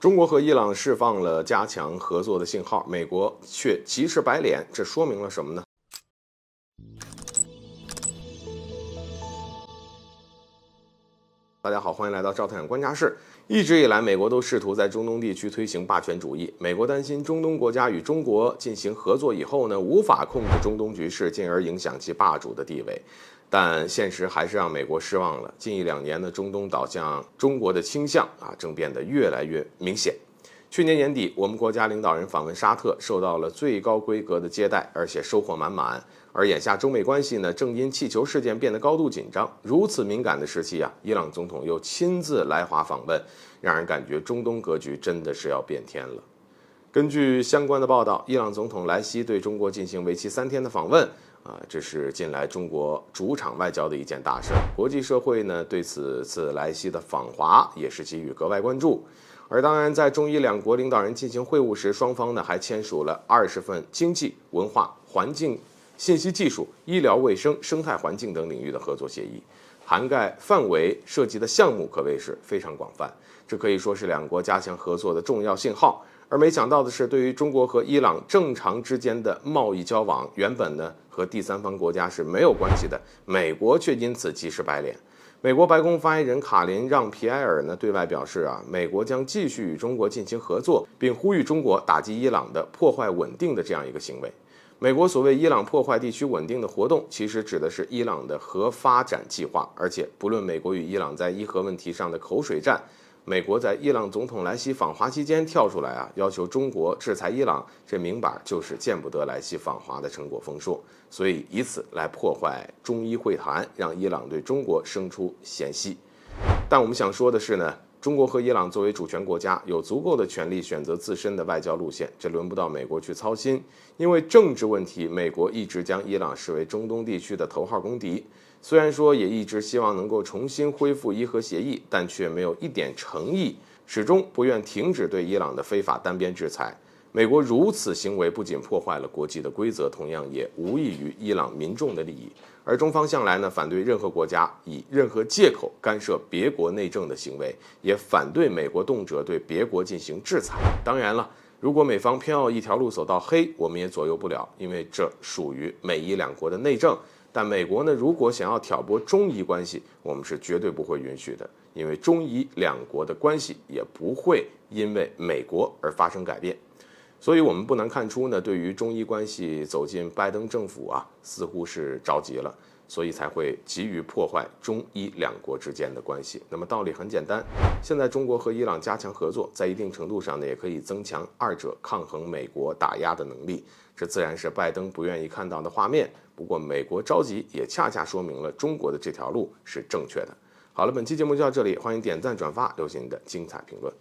中国和伊朗释放了加强合作的信号，美国却急赤白脸，这说明了什么呢？大家好，欢迎来到赵太阳观察室。一直以来，美国都试图在中东地区推行霸权主义。美国担心中东国家与中国进行合作以后呢，无法控制中东局势，进而影响其霸主的地位。但现实还是让美国失望了。近1-2年的中东倒向中国的倾向正变得越来越明显。去年年底，我们国家领导人访问沙特，受到了最高规格的接待，而且收获满满。而眼下中美关系呢，正因气球事件变得高度紧张。如此敏感的时期伊朗总统又亲自来华访问，让人感觉中东格局真的是要变天了。根据相关的报道，伊朗总统莱西对中国进行为期3天的访问，这是近来中国主场外交的一件大事。国际社会呢，对此次莱西的访华也是给予格外关注。而当然，在中伊两国领导人进行会晤时，双方呢还签署了20份经济、文化、环境、信息技术、医疗卫生、生态环境等领域的合作协议，涵盖范围涉及的项目可谓是非常广泛。这可以说是两国加强合作的重要信号。而没想到的是，对于中国和伊朗正常之间的贸易交往，原本呢和第三方国家是没有关系的，美国却因此急赤白脸。美国白宫发言人卡琳让皮埃尔呢对外表示美国将继续与中国进行合作，并呼吁中国打击伊朗的破坏稳定的这样一个行为。美国所谓伊朗破坏地区稳定的活动，其实指的是伊朗的核发展计划。而且不论美国与伊朗在伊核问题上的口水战，美国在伊朗总统莱西访华期间跳出来要求中国制裁伊朗，这明摆就是见不得莱西访华的成果丰硕，所以以此来破坏中伊会谈，让伊朗对中国生出嫌隙。但我们想说的是呢，中国和伊朗作为主权国家，有足够的权利选择自身的外交路线，这轮不到美国去操心。因为政治问题，美国一直将伊朗视为中东地区的头号公敌。虽然说也一直希望能够重新恢复伊核协议，但却没有一点诚意，始终不愿停止对伊朗的非法单边制裁。美国如此行为不仅破坏了国际的规则，同样也无益于伊朗民众的利益。而中方向来呢，反对任何国家以任何借口干涉别国内政的行为，也反对美国动辄对别国进行制裁。当然了，如果美方偏要一条路走到黑，我们也左右不了，因为这属于美伊两国的内政。但美国呢，如果想要挑拨中伊关系，我们是绝对不会允许的，因为中伊两国的关系也不会因为美国而发生改变。所以我们不难看出呢，对于中伊关系走进拜登政府似乎是着急了，所以才会急于破坏中伊两国之间的关系。那么道理很简单，现在中国和伊朗加强合作，在一定程度上呢，也可以增强二者抗衡美国打压的能力。这自然是拜登不愿意看到的画面。不过美国着急，也恰恰说明了中国的这条路是正确的。好了，本期节目就到这里，欢迎点赞转发，留下您的精彩评论。